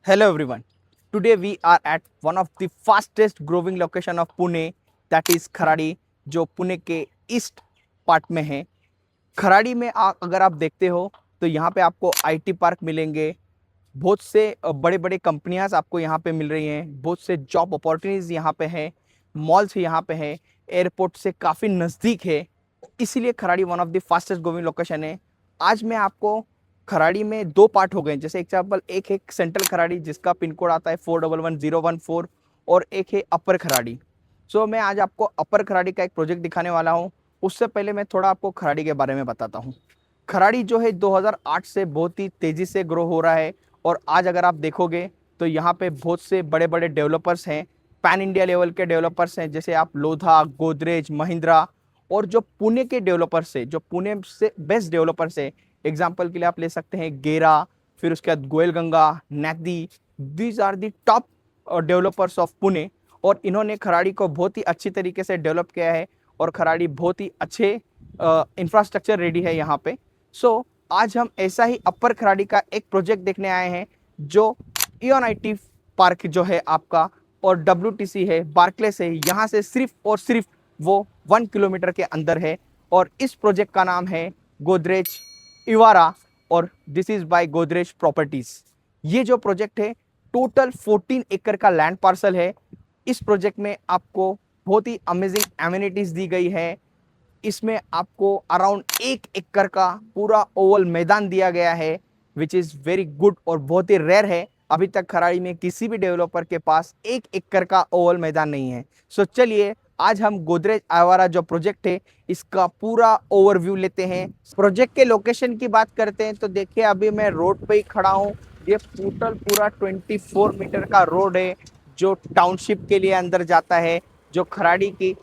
Hello everyone. Today we are at one of the fastest growing location of Pune, that is Kharadi, जो पुणे के east part में है। खराड़ी में अगर आप देखते हो तो यहाँ पे आपको आईटी पार्क मिलेंगे। बहुत से बड़े बड़े कंपनियां आपको यहाँ पे मिल रही हैं। बहुत से जॉब अपॉर्चुनिटीज यहाँ पे हैं। मॉल्स यहाँ पे है। एयरपोर्ट से काफ़ी नज़दीक है। इसीलिए Kharadi one of the fastest growing location है। आज मैं आपको खराड़ी में दो पार्ट हो गए, जैसे एग्जाम्पल एक है सेंट्रल खराड़ी जिसका पिन कोड आता है 411014 और एक है अपर खराड़ी। सो मैं आज आपको अपर खराड़ी का एक प्रोजेक्ट दिखाने वाला हूँ। उससे पहले मैं थोड़ा आपको खराड़ी के बारे में बताता हूँ। खराड़ी जो है 2008 से बहुत ही तेज़ी से ग्रो हो रहा है और आज अगर आप देखोगे तो यहाँ पे बहुत से बड़े बड़े डेवलपर्स हैं। पैन इंडिया लेवल के डेवलपर्स हैं, जैसे आप लोधा, गोदरेज, महिंद्रा। और जो पुणे के डेवलपर्स है, जो पुणे से बेस्ट डेवलपर्स है, एग्जाम्पल के लिए आप ले सकते हैं गेरा, फिर उसके बाद गोयल गंगा, नैदी। These are the top developers of Pune. और इन्होंने खराड़ी को बहुत ही अच्छी तरीके से डेवलप किया है और खराड़ी बहुत ही अच्छे इंफ्रास्ट्रक्चर रेडी है यहाँ पे। सो आज हम ऐसा ही अपर खराड़ी का एक प्रोजेक्ट देखने आए हैं, जो इयन आईटी पार्क जो है आपका और डब्ल्यूटीसी है, बार्कलेस है, यहाँ से सिर्फ और सिर्फ वो 1 किलोमीटर के अंदर है। और इस प्रोजेक्ट का नाम है गोदरेज इवारा और this is by Godrej properties. ये जो प्रोजेक्ट है टोटल 14 एकड़ का लैंड पार्सल है। इस प्रोजेक्ट में आपको बहुत ही अमेजिंग एमिनिटीज दी गई है। इसमें आपको अराउंड 1 एकड़ का पूरा ओवल मैदान दिया गया है, विच इज़ वेरी गुड और बहुत ही रेयर है। अभी तक खराड़ी में किसी भी डेवलपर के पास 1 एकड़ का ओवल मैदान नहीं है। सो चलिए आज हम गोदरेज आवारा जो प्रोजेक्ट है इसका पूरा ओवरव्यू लेते हैं। प्रोजेक्ट के लोकेशन की बात करते हैं तो देखिए अभी मैं रोड पे ही खड़ा हूँ। ये टोटल पूरा 24 मीटर का रोड है जो टाउनशिप के लिए अंदर जाता है, जो खराड़ी की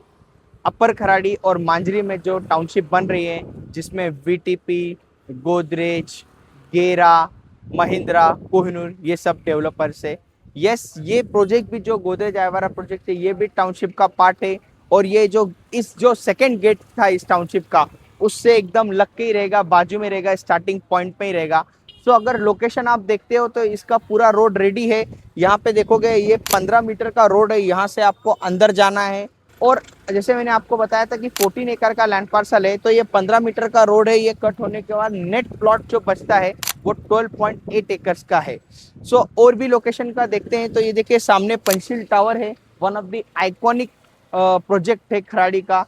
अपर खराड़ी और मांजरी में जो टाउनशिप बन रही है, जिसमें वीटीपी, गोदरेज, गेरा, महिंद्रा, कोहिनूर ये सब डेवलपर्स है। यस, ये प्रोजेक्ट भी जो गोदरेज आयवारा प्रोजेक्ट है ये भी टाउनशिप का पार्ट है। और ये जो सेकंड गेट था इस टाउनशिप का, उससे एकदम लग के ही रहेगा, बाजू में रहेगा, स्टार्टिंग पॉइंट पे ही रहेगा। सो अगर लोकेशन आप देखते हो तो इसका पूरा रोड रेडी है। यहाँ पे देखोगे ये 15 मीटर का रोड है, यहाँ से आपको अंदर जाना है। और जैसे मैंने आपको बताया था कि 14 एकड़ का लैंड पार्सल है, तो ये 15 मीटर का रोड है। ये कट होने के बाद नेट प्लॉट जो बचता है वो 12.8 एकर्स का है। सो और भी लोकेशन का देखते हैं तो ये देखिए सामने पंचशील टावर है, one of the iconic project है खराड़ी का,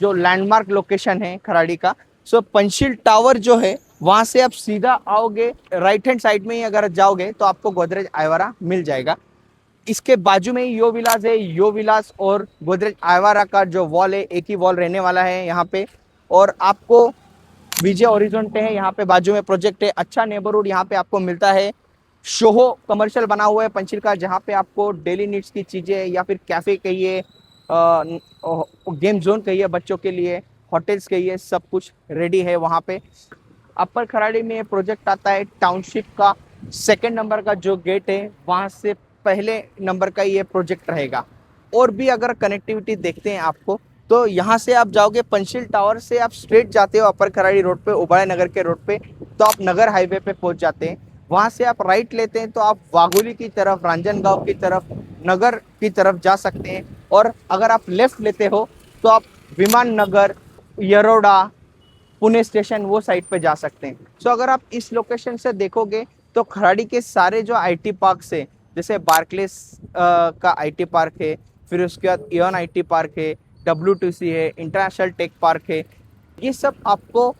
जो लैंडमार्क लोकेशन है खराड़ी का। सो पंचशील टावर जो है वहां से आप सीधा आओगे, राइट हैंड साइड में ही अगर जाओगे तो आपको गोदरेज आयवारा मिल जाएगा। इसके बाजू में ही यो विलास है। यो विलास और गोदरेज आयवारा का जो वॉल है एक ही वॉल रहने वाला है यहाँ पे। और आपको विजय ओरिजोंटे है यहाँ पे बाजू में प्रोजेक्ट है। अच्छा नेबरहुड यहाँ पे आपको मिलता है। शोहो कमर्शियल बना हुआ है पंचशील का, जहाँ पे आपको डेली नीड्स की चीज़ें या फिर कैफ़े कहिए, गेम जोन कहिए बच्चों के लिए, होटल्स कहिए, सब कुछ रेडी है वहाँ पे। अपर खराड़ी में ये प्रोजेक्ट आता है टाउनशिप का सेकंड नंबर का जो गेट है वहाँ से पहले नंबर का ये प्रोजेक्ट रहेगा। और भी अगर कनेक्टिविटी देखते हैं आपको तो यहाँ से आप जाओगे पंचशील टावर से आप स्ट्रेट जाते हो अपर खराड़ी रोड पे, उबाड़ा नगर के रोड पे, तो आप नगर हाईवे पे पहुँच जाते हैं। वहाँ से आप राइट लेते हैं तो आप वाघोली की तरफ, रांजनगांव की तरफ, नगर की तरफ जा सकते हैं। और अगर आप लेफ्ट लेते हो तो आप विमान नगर, यरोड़ा, पुणे स्टेशन वो साइड पे जा सकते हैं। सो अगर आप इस लोकेशन से देखोगे तो खराड़ी के सारे जो आईटी पार्क्स है, जैसे बार्कलेस का आईटी पार्क है, फिर उसके बाद इयन आईटी पार्क है, डब्ल्यूटीसी है, इंटरनेशनल टेक पार्क है, ये सब आपको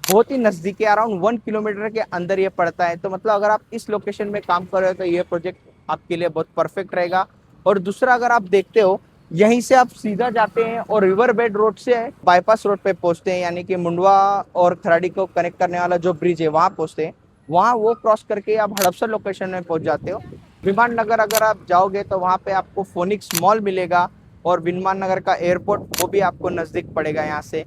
बहुत ही नज़दीक है। अराउंड 1 किलोमीटर के अंदर ये पड़ता है। तो मतलब अगर आप इस लोकेशन में काम कर रहे हो तो ये प्रोजेक्ट आपके लिए बहुत परफेक्ट रहेगा। और दूसरा अगर आप देखते हो, यहीं से आप सीधा जाते हैं और रिवर बेड रोड से बाईपास रोड पे पहुंचते हैं, यानी कि मुंडवा और खराड़ी को कनेक्ट करने वाला जो ब्रिज है वहाँ पहुंचते हैं। वहाँ वो क्रॉस करके आप हड़पसर लोकेशन में पहुंच जाते हो। विमान नगर अगर आप जाओगे तो वहाँ पे आपको फोनिक्स मॉल मिलेगा और विमान नगर का एयरपोर्ट वो भी आपको नज़दीक पड़ेगा यहाँ से।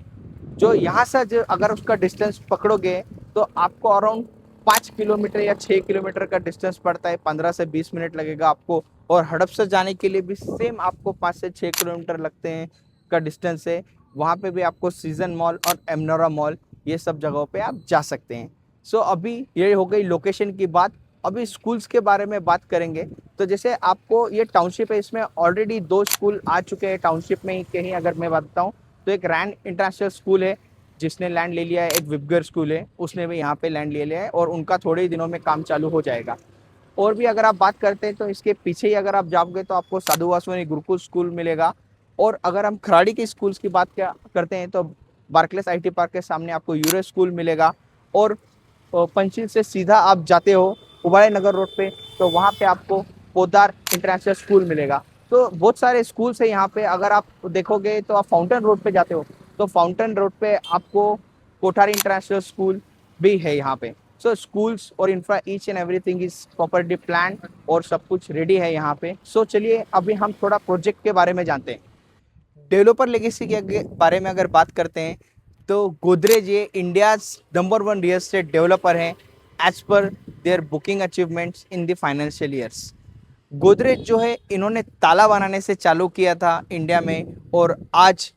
जो यहाँ से जो अगर उसका डिस्टेंस पकड़ोगे तो आपको अराउंड 5 किलोमीटर या 6 किलोमीटर का डिस्टेंस पड़ता है, 15 से 20 मिनट लगेगा आपको। और हड़पसर जाने के लिए भी सेम आपको 5 से 6 किलोमीटर लगते हैं का डिस्टेंस है। वहाँ पे भी आपको सीजन मॉल और एमनोरा मॉल ये सब जगहों पे आप जा सकते हैं। सो अभी ये हो गई लोकेशन की बात। अभी स्कूल्स के बारे में बात करेंगे तो जैसे आपको ये टाउनशिप है, इसमें ऑलरेडी 2 स्कूल आ चुके हैं टाउनशिप में ही कहीं। अगर मैं बताऊं तो एक रैन इंटरनेशनल स्कूल है जिसने लैंड ले लिया है, एक विबगर स्कूल है उसने भी यहाँ पे लैंड ले लिया है और उनका थोड़े ही दिनों में काम चालू हो जाएगा। और भी अगर आप बात करते हैं तो इसके पीछे ही अगर आप जाओगे तो आपको साधु वासवानी गुरुकुल स्कूल मिलेगा। और अगर हम खराड़ी के स्कूल्स की बात क्या करते हैं तो बार्कलेस आईटी पार्क के सामने आपको यूरो स्कूल मिलेगा। और पंचील से सीधा आप जाते हो उबाड़े नगर रोड पे तो वहाँ पे आपको पोदार इंटरनेशनल स्कूल मिलेगा। तो बहुत सारे स्कूल्स है यहाँ पे। अगर आप देखोगे तो आप फाउंटेन रोड पे जाते हो तो फाउंटेन रोड पे आपको कोठारी इंटरनेशनल स्कूल भी है यहाँ पे। सो स्कूल्स और infra each and everything is properly plan और सब कुछ रेडी है यहाँ पे। सो चलिए अभी हम थोड़ा प्रोजेक्ट के बारे में जानते हैं। डेवलपर लेगेसी के बारे में अगर बात करते हैं तो गोदरेज ये India number 1 real estate developer हैं as per their booking achievements in the financial years. Godrej जो है इन्होंने ताला बनाने से चालू किया था इंडिया में और आज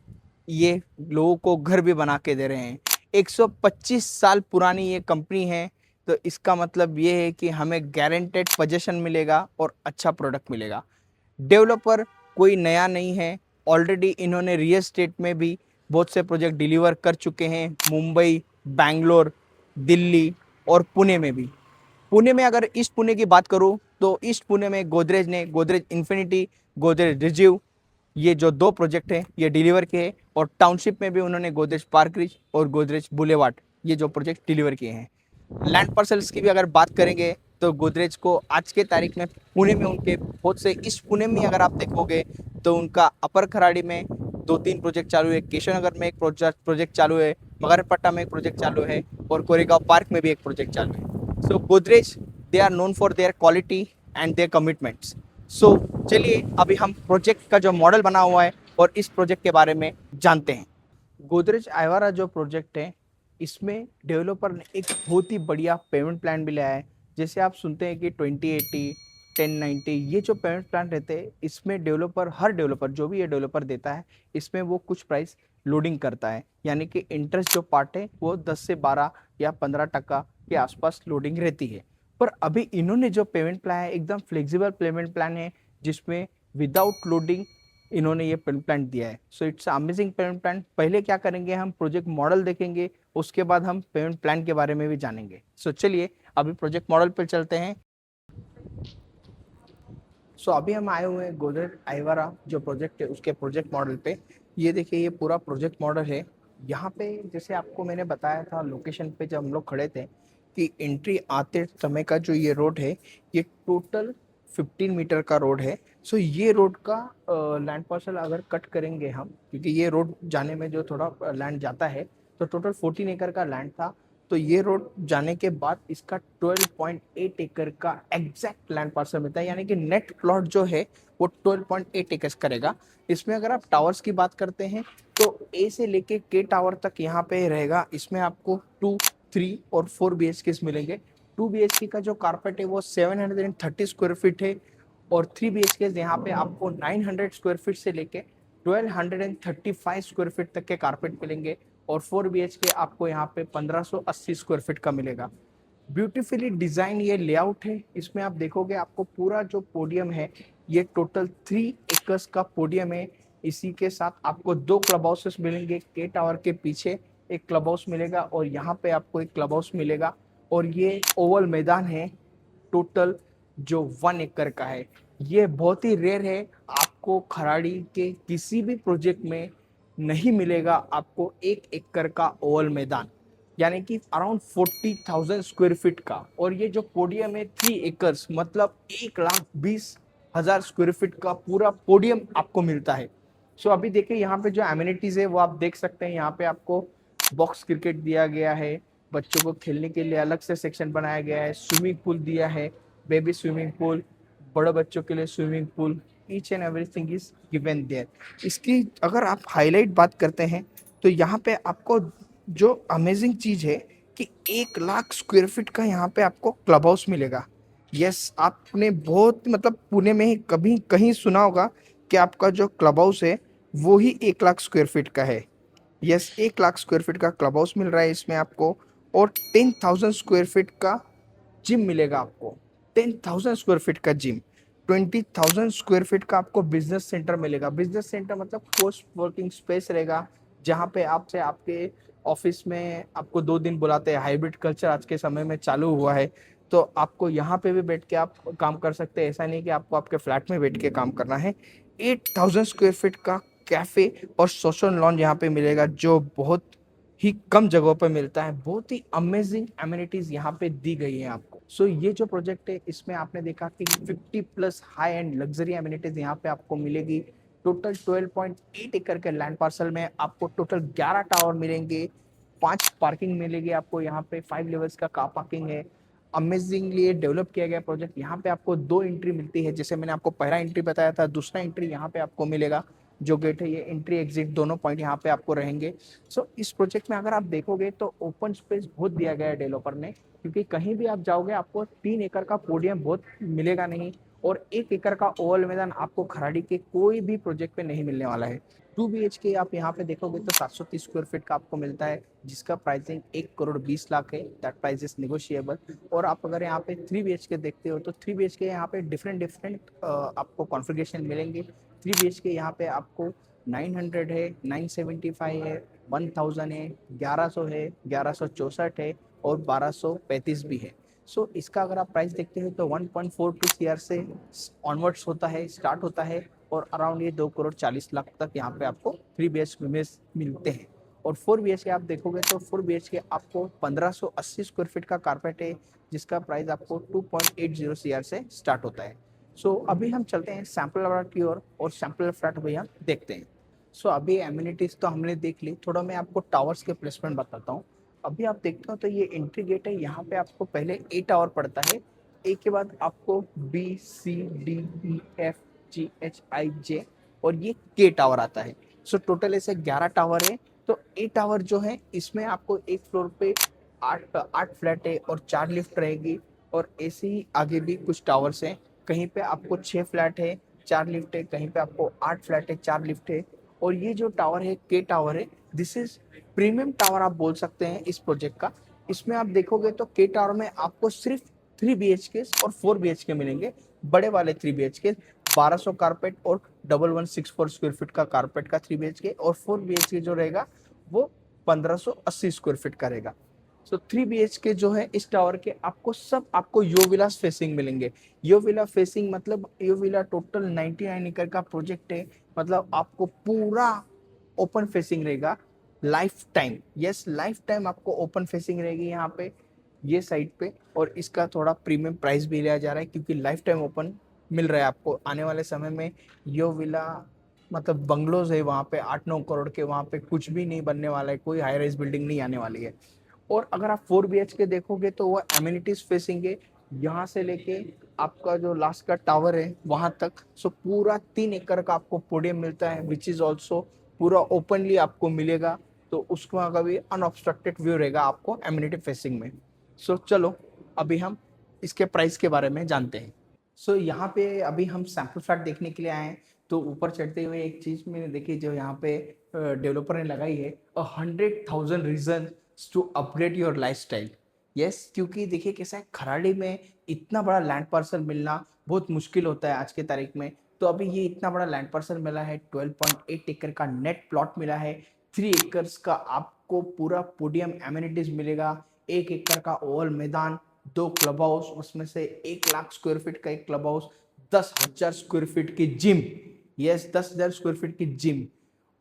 ये लोगों को घर भी बना के दे रहे हैं। 125 साल पुरानी ये कंपनी है। तो इसका मतलब ये है कि हमें गारंटेड पोजीशन मिलेगा और अच्छा प्रोडक्ट मिलेगा। डेवलपर कोई नया नहीं है, ऑलरेडी इन्होंने रियल एस्टेट में भी बहुत से प्रोजेक्ट डिलीवर कर चुके हैं, मुंबई, बैंगलोर, दिल्ली और पुणे में भी। पुणे में अगर ईस्ट पुणे की बात करूं तो ईस्ट पुणे में गोदरेज ने गोदरेज इन्फिनिटी, गोदरेज रिजीव, ये जो 2 प्रोजेक्ट हैं ये डिलीवर किए हैं। और टाउनशिप में भी उन्होंने गोदरेज पार्क रिज और गोदरेज बुलेवार्ड ये जो प्रोजेक्ट डिलीवर किए हैं। लैंड पार्सल्स की भी अगर बात करेंगे तो गोदरेज को आज के तारीख में पुणे में उनके बहुत से, ईस्ट पुणे में अगर आप देखोगे तो उनका अपर खराड़ी में 2-3 प्रोजेक्ट चालू है, केशवनगर में एक प्रोजेक्ट चालू है, मगरपट्टा में एक प्रोजेक्ट चालू है और कोरेगांव पार्क में भी एक प्रोजेक्ट चालू है। So Godrej they are known for their quality and their commitments. So चलिए अभी हम प्रोजेक्ट का जो मॉडल बना हुआ है और इस प्रोजेक्ट के बारे में जानते हैं। गोदरेज आइवारा जो प्रोजेक्ट है इसमें डेवलपर ने एक बहुत ही बढ़िया पेमेंट प्लान भी लाया है। जैसे आप सुनते हैं कि 2080, 1090 ये जो पेमेंट प्लान रहते हैं इसमें डेवलपर, हर डेवलपर जो भी ये डेवलपर देता है इसमें वो कुछ प्राइस लोडिंग करता है, यानी कि इंटरेस्ट जो पार्ट है वो 10 से 12 या 15% के आसपास लोडिंग रहती है। पर अभी इन्होंने जो पेमेंट प्लान है एकदम फ्लेक्सिबल पेमेंट प्लान है जिसमें विदाउट लोडिंग इन्होंने ये पेमेंट प्लान दिया है। So it's amazing payment plan. पहले क्या करेंगे, हम प्रोजेक्ट मॉडल देखेंगे, उसके बाद हम पेमेंट प्लान के बारे में भी जानेंगे। सो चलिए अभी प्रोजेक्ट मॉडल पर चलते हैं। सो अभी हम आए हुए हैं गोदरेज आइवारा जो प्रोजेक्ट है उसके प्रोजेक्ट मॉडल पे। ये देखिए ये पूरा प्रोजेक्ट मॉडल है। यहाँ पे जैसे आपको मैंने बताया था लोकेशन पे जब हम लोग खड़े थे कि एंट्री आते समय का जो ये रोड है ये टोटल 15 मीटर का रोड है। सो ये रोड का लैंड पार्सल अगर कट करेंगे हम, क्योंकि ये रोड जाने में जो थोड़ा लैंड जाता है तो टोटल 14 एकड़ का लैंड था। तो ये रोड जाने के बाद इसका 12.8 एकड़ का एग्जैक्ट लैंड पार्सल मिलता है, यानी कि नेट प्लॉट जो है वो 12.8 एकड़ करेगा। इसमें अगर आप टावर्स की बात करते हैं तो ए से लेके के टावर तक यहाँ पे रहेगा। इसमें आपको 2, 3 और 4 BHK मिलेंगे। 2 BHK का जो कारपेट है वो 730 स्क्वायर फीट है और 3 BHK यहाँ पे आपको 900 स्क्वायर फीट से लेके 1235 स्क्वायर फीट तक के कारपेट मिलेंगे और 4 BHK आपको यहाँ पे 1580 स्क्वायर फीट का मिलेगा। ब्यूटीफुली डिजाइन ये लेआउट है। इसमें आप देखोगे आपको पूरा जो पोडियम है ये टोटल 3 एकर्स का पोडियम है। इसी के साथ आपको 2 क्लब हाउसेस मिलेंगे। के टावर के पीछे एक क्लब हाउस मिलेगा और यहाँ पे आपको एक क्लब हाउस मिलेगा। और ये ओवल मैदान है टोटल जो 1 एकड़ का है। ये बहुत ही रेयर है, आपको खराड़ी के किसी भी प्रोजेक्ट में नहीं मिलेगा आपको 1 एकड़ का ओवल मैदान, यानी कि अराउंड 40,000 स्क्वायर फीट का। और ये जो पोडियम है 3 एकर्स मतलब 1,20,000 स्क्वायर फीट का पूरा पोडियम आपको मिलता है। सो अभी देखिए यहाँ पे जो एमिनिटीज है वो आप देख सकते हैं। यहाँ पे आपको बॉक्स क्रिकेट दिया गया है, बच्चों को खेलने के लिए अलग से सेक्शन बनाया गया है, स्विमिंग पूल दिया है, बेबी स्विमिंग पूल, बड़े बच्चों के लिए swimming pool, each and everything is given there. इसकी अगर आप हाईलाइट बात करते हैं तो यहाँ पे आपको जो अमेजिंग चीज है कि 1 लाख स्क्वायर फीट का यहाँ पे आपको क्लब हाउस मिलेगा। यस, आपने बहुत मतलब पुणे में ही कभी कहीं सुना होगा कि आपका जो क्लब हाउस है वो ही 1 लाख स्क्वायर फीट का है। यस, 1 लाख स्क्वायर फीट का क्लब हाउस मिल रहा है इसमें आपको और 10,000 स्क्वायर फीट का जिम मिलेगा आपको। 10,000 स्क्वायर फीट का जिम, 20,000 स्क्वायर फीट का आपको बिजनेस सेंटर मिलेगा। बिजनेस सेंटर मतलब पोस्ट वर्किंग स्पेस रहेगा, जहाँ पे आपसे आपके ऑफिस में आपको 2 दिन बुलाते हैं। हाइब्रिड कल्चर आज के समय में चालू हुआ है, तो आपको यहाँ पे भी बैठ के आप काम कर सकते हैं। ऐसा नहीं कि आपको आपके फ्लैट में बैठ के काम करना है। 8,000 स्क्वायर फीट का कैफे और सोशल लॉन यहाँ पे मिलेगा, जो बहुत ही कम जगहों पे मिलता है। बहुत ही अमेजिंग एमिनिटीज यहाँ पे दी गई है आपको। सो ये जो प्रोजेक्ट है, इसमें आपने देखा कि 50 plus high and luxury amenities यहाँ पे आपको मिलेगी। टोटल 12.8 एकड़ के लैंड पार्सल में आपको टोटल 11 टावर मिलेंगे, 5 पार्किंग मिलेगी आपको। यहाँ पे 5 लेवल्स का कार पार्किंग है। अमेजिंगली डेवलप किया गया प्रोजेक्ट। यहाँ पे आपको 2 एंट्री मिलती है, जैसे मैंने आपको पहला एंट्री बताया था, दूसरा एंट्री यहाँ पे आपको मिलेगा। जो गेट है, ये एंट्री एग्जिट दोनों पॉइंट यहाँ पे आपको रहेंगे। सो इस प्रोजेक्ट में अगर आप देखोगे तो ओपन स्पेस बहुत दिया गया है डेवलपर ने, क्योंकि कहीं भी आप जाओगे आपको 3 एकड़ का पोडियम बहुत मिलेगा नहीं, और 1 एकड़ का ओवल मैदान आपको खराड़ी के कोई भी प्रोजेक्ट पे नहीं मिलने वाला है। 2 BHK आप यहाँ पे देखोगे तो 730 स्क्वायर फीट का आपको मिलता है, जिसका प्राइसिंग 1,20,00,000 है। That price is negotiable. और आप अगर यहाँ पे 3 BHK देखते हो तो 3 BHK यहाँ पे डिफरेंट डिफरेंट आपको कॉन्फ़िगरेशन मिलेंगे। 3 BHK यहाँ पे आपको 900 है, 975 है, 1000 है, 1100 है, 1164 है, और 1235 भी है। सो इसका अगर आप प्राइस देखते हैं तो 1.42 CR से ऑनवर्ड्स होता है, स्टार्ट होता है, और अराउंड ये 2,40,00,000 तक यहाँ पे आपको 3 BHK में मिलते हैं। और 4 BHK आप देखोगे तो 4 BHK आपको 1580 स्क्वायर फीट का कारपेट है, जिसका प्राइस आपको 2.80 CR से स्टार्ट होता है। सो अभी हम चलते हैं सैंपल फ्लैट की ओर, और सैंपल फ्लैट भी हम देखते हैं। सो अभी एमिनिटीज तो हमने देख ली, थोड़ा मैं आपको टावर्स के प्लेसमेंट बताता हूँ। अभी आप देखते हो तो ये एंट्री गेट है, यहाँ पे आपको पहले ए टावर पड़ता है। ए के बाद आपको BCDEFGHIJ, और ये के टावर आता है। सो टोटल ऐसे 11 टावर है। तो ए टावर जो है, इसमें आपको एक फ्लोर पे 8 फ्लैट है और 4 लिफ्ट रहेगी। और ऐसे ही आगे भी कुछ टावर्स हैं, कहीं पे आपको 6 फ्लैट है, 4 लिफ्ट है, कहीं पे आपको 8 फ्लैट है, 4 लिफ्ट है। और ये जो टावर है, के टावर है, दिस इज प्रीमियम टावर आप बोल सकते हैं इस प्रोजेक्ट का। इसमें आप देखोगे तो के टावर में आपको सिर्फ 3 BHK और 4 BHK मिलेंगे। बड़े वाले 3 BHK 1200 कारपेट और 1164 स्क्वायर फीट का कारपेट का 3 BHK, और 4 BHK जो रहेगा वो 1580 स्क्वायर फीट का रहेगा। सो 3 BHK जो है इस टावर के, आपको सब आपको यो विलास फेसिंग मिलेंगे। यो विला फेसिंग मतलब यो विला टोटल 99 एकड़ का प्रोजेक्ट है। मतलब आपको पूरा ओपन फेसिंग रहेगा life time. Yes, life time आपको ओपन फेसिंग रहेगी यहाँ पे, ये साइड पे। और इसका थोड़ा प्रीमियम प्राइस भी लिया जा रहा है, क्योंकि लाइफ टाइम ओपन मिल रहा है आपको। आने वाले समय में यो विला मतलब बंगलोज है वहाँ पे 8-9 करोड़ के, वहाँ पे कुछ भी नहीं बनने वाला है, कोई हाई राइज बिल्डिंग नहीं आने वाली है। और अगर आप 4 BHK देखोगे तो वो एमिनिटीज फेसिंग है, यहाँ से लेके आपका जो लास्ट का टावर है वहां तक। सो पूरा 3 एकड़ का आपको पोडियम मिलता है, विच इज ऑल्सो पूरा ओपनली आपको मिलेगा। तो उसका का भी अनऑब्स्ट्रक्टेड व्यू रहेगा आपको एमिनिटी फेसिंग में। सो चलो अभी हम इसके प्राइस के बारे में जानते हैं। सो यहाँ पे अभी हम सैंपल फ्लैट देखने के लिए आए हैं। तो ऊपर चढ़ते हुए एक चीज मैंने देखी जो यहाँ पे डेवलपर ने लगाई है, 100,000 reason to upgrade your lifestyle. Yes, क्योंकि देखिए कैसा है, खराड़ी में इतना बड़ा लैंड पार्सल मिलना बहुत मुश्किल होता है आज के तारीख में। तो अभी ये इतना बड़ा लैंड पार्सल मिला है, 12.8 एकड़ का नेट प्लॉट मिला है। 3 एकड़ का आपको पूरा पोडियम एमिनिटीज मिलेगा, 1 एकड़ का ओवल मैदान, 2 क्लब हाउस, उसमें से 1 लाख स्क्वायर फीट का एक क्लब हाउस, 10,000 स्क्वायर फीट की जिम। यस, 10,000 स्क्वायर फीट की जिम,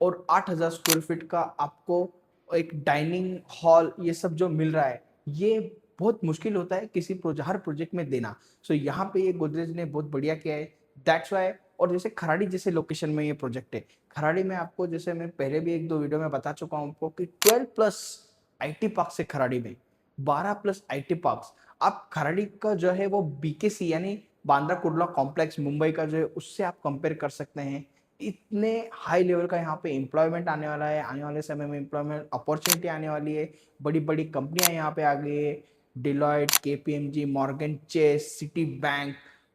और 8,000 स्क्वायर फीट का आपको एक डाइनिंग हॉल। ये सब जो मिल रहा है, ये बहुत मुश्किल होता है किसी हर प्रोजेक्ट में देना। सो यहाँ पे ये गोदरेज ने बहुत बढ़िया किया है, दैट्स वाई। और जैसे खराड़ी जैसे लोकेशन में ये प्रोजेक्ट है, खराड़ी में आपको, जैसे मैं पहले भी 1-2 वीडियो में बता चुका हूँ आपको, कि 12 प्लस IT पार्क से खराड़ी में 12 प्लस IT पार्क। आप खराड़ी का जो है वो BKC यानी बांद्रा कुर्ला कॉम्प्लेक्स मुंबई का जो है, उससे आप कंपेयर कर सकते हैं। इतने हाई लेवल का यहाँ पे एम्प्लॉयमेंट आने वाला है, आने वाले समय में एम्प्लॉयमेंट अपॉर्चुनिटी आने वाली है। बड़ी बड़ी कंपनियां यहाँ पे आ गई है, Deloitte, KPMG, Morgan Chase, city bank,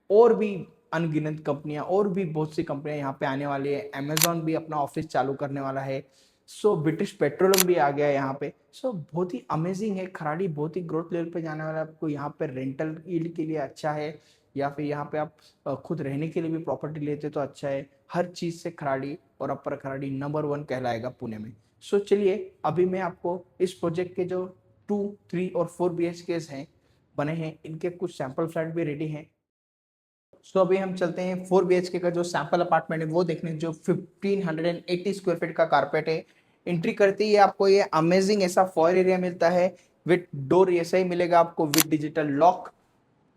और भी अनगिनत कंपनियां, और भी बहुत सी कंपनियां यहाँ पे आने वाली है। अमेजॉन भी अपना ऑफिस चालू करने वाला है। सो ब्रिटिश पेट्रोलियम भी आ गया है यहाँ पे। सो बहुत ही अमेजिंग है खराड़ी, बहुत ही ग्रोथ लेवल पे जाने वाला है। आपको यहाँ पे रेंटल यील्ड के लिए अच्छा है, या फिर यहाँ पे आप खुद रहने के लिए भी प्रॉपर्टी लेते तो अच्छा है। हर चीज़ से खराड़ी और अपर खराड़ी नंबर 1 कहलाएगा पुणे में। सो चलिए अभी मैं आपको इस प्रोजेक्ट के जो 2, 3 और 4 BHKs हैं बने हैं, इनके कुछ सैंपल फ्लैट भी रेडी हैं। सो अभी हम चलते हैं 4 BHK का जो सैंपल अपार्टमेंट है वो देखने, जो 1580 स्क्वायर फीट का कारपेट है। एंट्री करते ही आपको ये अमेजिंग ऐसा फॉयर एरिया मिलता है, विद डोर ऐसा ही मिलेगा आपको, विद डिजिटल लॉक।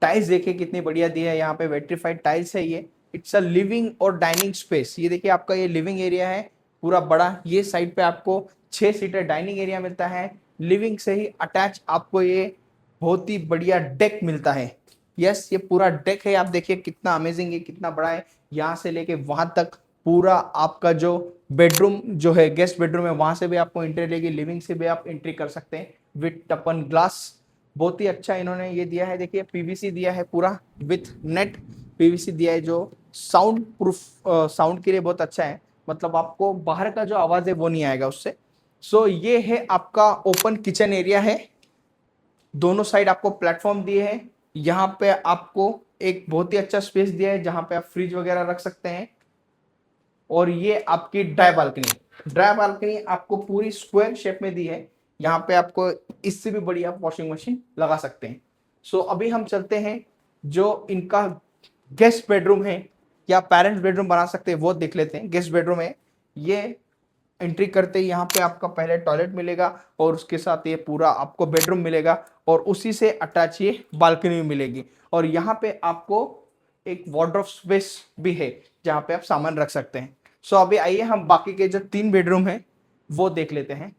टाइल्स देखिए कितनी बढ़िया दी है, यहाँ पे वेट्रीफाइड टाइल्स है ये। इट्स अ लिविंग और डाइनिंग स्पेस। ये देखिए आपका ये लिविंग एरिया है पूरा बड़ा। ये साइड पे आपको 6 सीटर डाइनिंग एरिया मिलता है। लिविंग से ही अटैच आपको ये बहुत ही बढ़िया डेक मिलता है। यस, ये पूरा डेक है, आप देखिए कितना अमेजिंग है, कितना बड़ा है। यहाँ से लेके वहां तक पूरा आपका जो बेडरूम जो है, गेस्ट बेडरूम है, वहां से भी आपको एंट्री लेगी, लिविंग से भी आप एंट्री कर सकते हैं विथ टपन ग्लास। बहुत ही अच्छा इन्होंने ये दिया है, देखिए पीवीसी दिया है पूरा विथ नेट पीवीसी दिया है, जो साउंड प्रूफ, साउंड के लिए बहुत अच्छा है। मतलब आपको बाहर का जो आवाज है वो नहीं आएगा उससे। सो ये है आपका ओपन किचन एरिया है। दोनों साइड आपको प्लेटफॉर्म दिए हैं। यहाँ पे आपको एक बहुत ही अच्छा स्पेस दिया है जहां पे आप फ्रिज वगैरह रख सकते हैं। और ये आपकी ड्राई बालकनी आपको पूरी स्क्वायर शेप में दी है। यहाँ पे आपको इससे भी बड़ी आप वॉशिंग मशीन लगा सकते हैं। सो अभी हम चलते हैं जो इनका गेस्ट बेडरूम है या पेरेंट्स बेडरूम बना सकते हैं वो देख लेते हैं। गेस्ट बेडरूम है ये। एंट्री करते ही यहाँ पे आपका पहले टॉयलेट मिलेगा और उसके साथ ये पूरा आपको बेडरूम मिलेगा, और उसी से अटैच ये बालकनी मिलेगी। और यहाँ पे आपको एक वार्डरोब स्पेस भी है जहाँ पे आप सामान रख सकते हैं। सो अभी आइए हम बाकी के जो 3 बेडरूम हैं वो देख लेते हैं।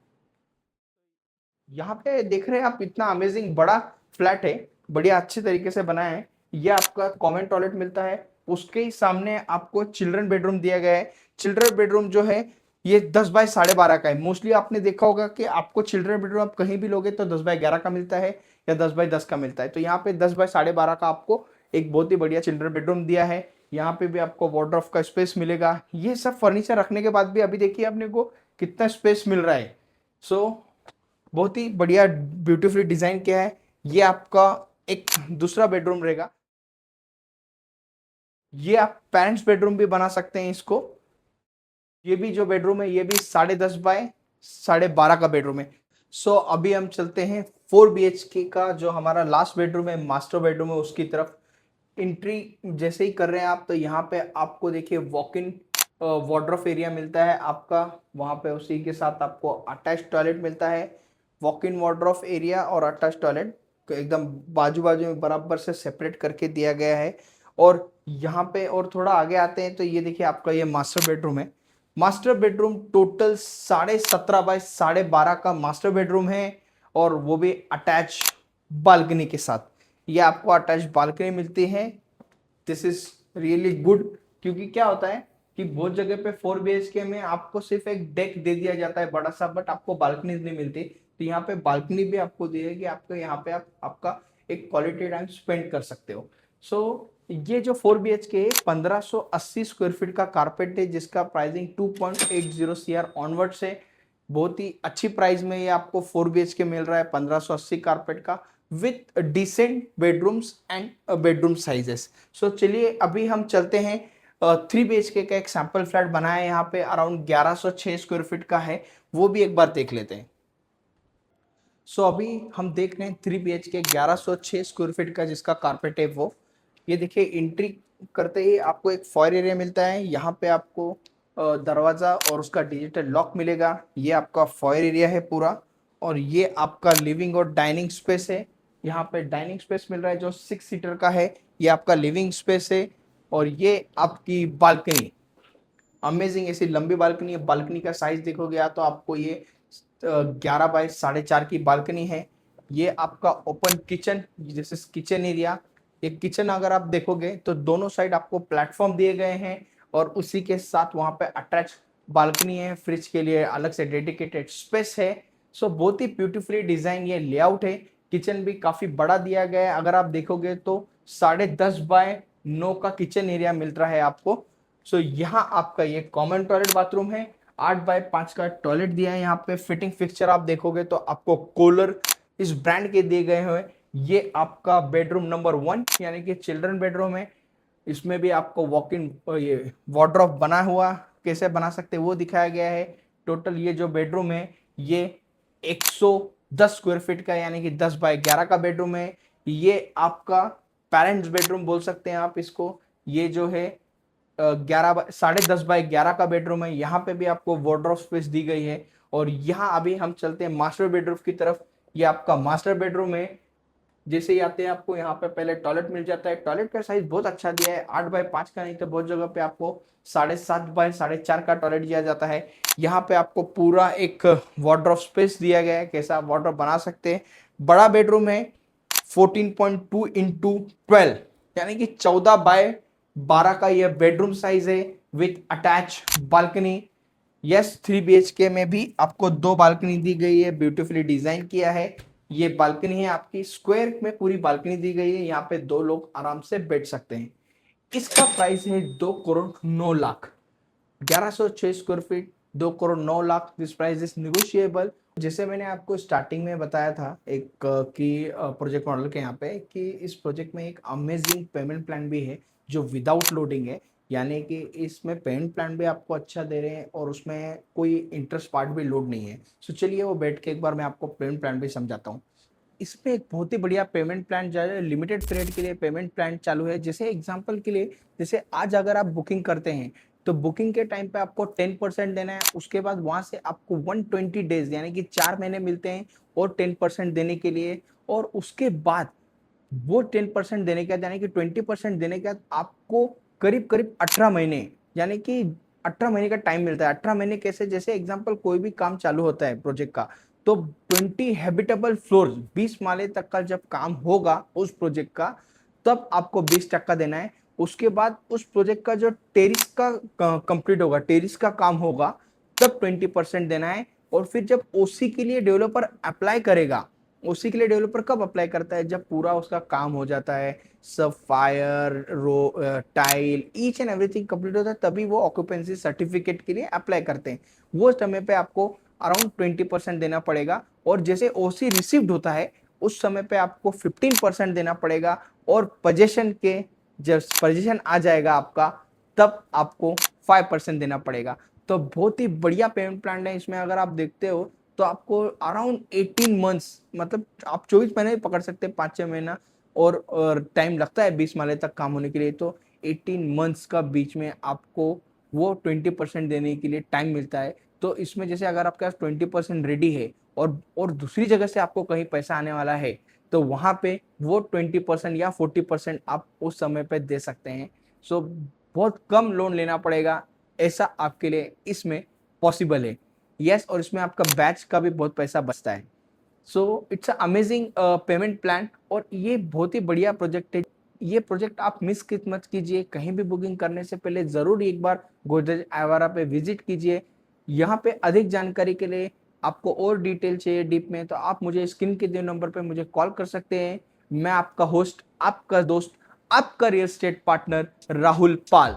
यहाँ पे देख रहे हैं आप, इतना अमेजिंग बड़ा फ्लैट है, बढ़िया अच्छे तरीके से बनाया है। ये आपका कॉमन टॉयलेट मिलता है, उसके ही सामने आपको चिल्ड्रन बेडरूम दिया गया है। चिल्ड्रन बेडरूम जो है ये 10 बाय 12.5 का है। मोस्टली आपने देखा होगा कि आपको चिल्ड्रन बेडरूम आप कहीं भी लोगे तो 10 बाय 11 का मिलता है या 10 बाय 10 का मिलता है। तो यहाँ पे 10 बाय 12.5 का आपको एक बहुत ही बढ़िया चिल्ड्रन बेडरूम दिया है। यहाँ पे भी आपको वार्डरोब का स्पेस मिलेगा। ये सब फर्नीचर रखने के बाद भी अभी देखिए अपने को कितना स्पेस मिल रहा है। सो बहुत ही बढ़िया ब्यूटीफुली डिजाइन किया है। ये आपका एक दूसरा बेडरूम रहेगा। ये आप पेरेंट्स बेडरूम भी बना सकते हैं इसको। ये भी जो बेडरूम है ये भी 10.5 बाय 12.5 का बेडरूम है। सो अभी हम चलते हैं 4 BHK का जो हमारा लास्ट बेडरूम है, मास्टर बेडरूम है, उसकी तरफ। एंट्री जैसे ही कर रहे हैं आप तो यहाँ पे आपको देखिए वॉक इन वार्डरोब एरिया मिलता है आपका। वहाँ पे उसी के साथ आपको अटैच टॉयलेट मिलता है। वॉक इन वार्डरोब एरिया और अटैच टॉयलेट एकदम बाजू बाजू में बराबर से सेपरेट करके दिया गया है। और यहाँ पे और थोड़ा आगे आते हैं तो ये देखिए आपका ये मास्टर बेडरूम है। मास्टर बेडरूम टोटल 17.5 बाय 12.5 का मास्टर बेडरूम है, और वो भी अटैच बालकनी के साथ। ये आपको अटैच बालकनी मिलती है। दिस इज रियली गुड, क्योंकि क्या होता है कि बहुत जगह पे 4 BHK में आपको सिर्फ एक डेक दे दिया जाता है बड़ा सा, बट आपको बालकनी नहीं मिलती। तो यहाँ पे बालकनी भी आपको दी है कि आपको यहाँ पे आप आपका एक क्वालिटी टाइम स्पेंड कर सकते हो। सो ये जो 4 BHK है 1580 स्क्वायर फीट का कारपेट है, जिसका प्राइसिंग 2.80 CR ऑनवर्ड्स है। बहुत ही अच्छी प्राइस में ये आपको 4 BHK मिल रहा है 1580 कारपेट का, with decent bedrooms and bedroom sizes. So चलिए अभी हम चलते हैं 3 BHK का एक सैंपल फ्लैट बनाया है यहाँ पे, अराउंड 1106 स्क्वायर फीट का है, वो भी एक बार देख लेते हैं। सो अभी हम देख रहे हैं 3 BHK 1106 स्क्वायर फीट का जिसका कारपेट है वो। ये देखिए एंट्री करते ही आपको एक फॉयर एरिया मिलता है। यहाँ पे आपको दरवाज़ा और उसका डिजिटल लॉक मिलेगा। ये आपका फॉयर एरिया है पूरा, और ये आपका लिविंग और डाइनिंग स्पेस है। यहाँ पे डाइनिंग स्पेस मिल रहा है जो 6 सीटर का है। ये आपका लिविंग स्पेस है, और ये आपकी बालकनी अमेजिंग ऐसी लंबी बालकनी है। बालकनी का साइज देखोगे आप तो आपको ये 11 बाय 4.5 की बालकनी है। ये आपका ओपन किचन, जैसे किचन एरिया। ये किचन अगर आप देखोगे तो दोनों साइड आपको प्लेटफॉर्म दिए गए हैं, और उसी के साथ वहां पे अटैच बालकनी है। फ्रिज के लिए अलग से डेडिकेटेड स्पेस है। सो बहुत ही ब्यूटीफुली डिजाइन ये लेआउट है। किचन भी काफी बड़ा दिया गया है, अगर आप देखोगे तो 10.5 बाय 9 का किचन एरिया मिल रहा है आपको। सो यहाँ आपका ये कॉमन टॉयलेट बाथरूम है। 8x5 का टॉयलेट दिया है। यहाँ पे फिटिंग फिक्सचर आप देखोगे तो आपको कूलर इस ब्रांड के दिए गए हुए। ये आपका बेडरूम नंबर 1 यानी कि चिल्ड्रन बेडरूम है। इसमें भी आपको वॉक इन ये वार्डरोब बना हुआ कैसे बना सकते हैं वो दिखाया गया है। टोटल ये जो बेडरूम है ये 110 स्क्वायर फीट का यानी कि 10x11 का बेडरूम है। ये आपका पेरेंट्स बेडरूम बोल सकते हैं आप इसको। ये जो है 10.5x11 का बेडरूम है। यहाँ पे भी आपको वार्डरोब स्पेस दी गई है। और यहाँ अभी हम चलते हैं मास्टर बेडरूम की तरफ। ये आपका मास्टर बेडरूम है। जैसे ही आते हैं आपको यहाँ पे पहले टॉयलेट मिल जाता है। टॉयलेट का साइज बहुत अच्छा दिया है, 8x5 का, नहीं तो बहुत जगह पे आपको 7.5x4 का टॉयलेट दिया जाता है। यहाँ पे आपको पूरा एक वार्डरोब स्पेस दिया गया है, कैसा वार्डरोब बना सकते हैं। बड़ा बेडरूम है 14.2x12 यानी कि 14x12 का यह बेडरूम साइज है with attach balcony. Yes, 3 BHK में भी आपको 2 बालकनी दी गई है, ब्यूटीफुली डिजाइन किया है। ये बालकनी है आपकी, स्क्वायर में पूरी बालकनी दी गई है। यहाँ पे 2 लोग आराम से बैठ सकते हैं। इसका प्राइस है 2 crore 9 lakh. 1106 square feet, 2 crore 9 lakh. This price is negotiable. जैसे मैंने आपको स्टार्टिंग में बताया था एक कि प्रोजेक्ट मॉडल के यहाँ पे कि इस प्रोजेक्ट में एक अमेजिंग पेमेंट प्लान भी है जो विदाउट लोडिंग है। यानी कि इसमें पेमेंट प्लान भी आपको अच्छा दे रहे हैं और उसमें कोई इंटरेस्ट पार्ट भी लोड नहीं है। सो चलिए वो बैठ के एक बार मैं आपको पेमेंट प्लान भी समझाता हूँ। इसमें एक बहुत ही बढ़िया पेमेंट प्लान जो है लिमिटेड पीरियड के लिए पेमेंट प्लान चालू है। जैसे एग्जांपल के लिए, जैसे आज अगर आप बुकिंग करते हैं तो बुकिंग के टाइम पे आपको 10% देना है। उसके बाद वहां से आपको 120 डेज यानी कि 4 महीने मिलते हैं और 10% देने के लिए। और उसके बाद वो 10% देने के बाद यानी कि 20% देने के बाद आपको करीब करीब 18 महीने यानी कि 18 महीने का टाइम मिलता है। 18 महीने कैसे, जैसे एग्जांपल कोई भी काम चालू होता है प्रोजेक्ट का तो 20 हैबिटेबल फ्लोर 20 माले तक का जब काम होगा उस प्रोजेक्ट का तब आपको 20% देना है। उसके बाद उस प्रोजेक्ट का जो टेरिस का कंप्लीट होगा, टेरिस का काम होगा, तब 20% देना है। और फिर जब ओसी के लिए डेवलपर अप्लाई करेगा, ओसी के लिए डेवलपर कब अप्लाई करता है, जब पूरा उसका काम हो जाता है, सब fire row tile each and everything complete होता है, तभी वो ऑक्यूपेंसी सर्टिफिकेट के लिए अप्लाई करते हैं। वो समय पे आपको अराउंड 20% देना पड़ेगा। और जैसे ओसी रिसीव्ड होता है उस समय पे आपको 15% देना पड़ेगा। और पोजीशन के जब पोजीशन आ जाएगा आपका तब आपको 5% देना पड़ेगा। तो बहुत ही बढ़िया पेमेंट प्लान है। इसमें अगर आप देखते हो तो आपको अराउंड 18 मंथ्स, मतलब आप 24 महीने पकड़ सकते हैं, 5-6 महीना और टाइम लगता है 20 माले तक काम होने के लिए। तो 18 मंथ्स का बीच में आपको वो 20% देने के लिए टाइम मिलता है। तो इसमें जैसे अगर आपके पास 20% रेडी है और दूसरी जगह से आपको कहीं पैसा आने वाला है तो वहां पे वो 20% या 40% आप उस समय पे दे सकते हैं। सो बहुत कम लोन लेना पड़ेगा, ऐसा आपके लिए इसमें पॉसिबल है। यस, और इसमें आपका बैच का भी बहुत पैसा बचता है। So it's amazing payment plan और ये बहुत ही बढ़िया प्रोजेक्ट है। ये प्रोजेक्ट आप मिस मत कीजिए। कहीं भी बुकिंग करने से पहले जरूर एक बार गोदरेज आवारा पे विजिट कीजिए। यहाँ पे अधिक जानकारी के लिए आपको और डिटेल चाहिए डीप में तो आप मुझे स्क्रीन के दिए नंबर पे मुझे कॉल कर सकते हैं। मैं आपका होस्ट, आपका दोस्त, आपका रियल एस्टेट पार्टनर राहुल पाल।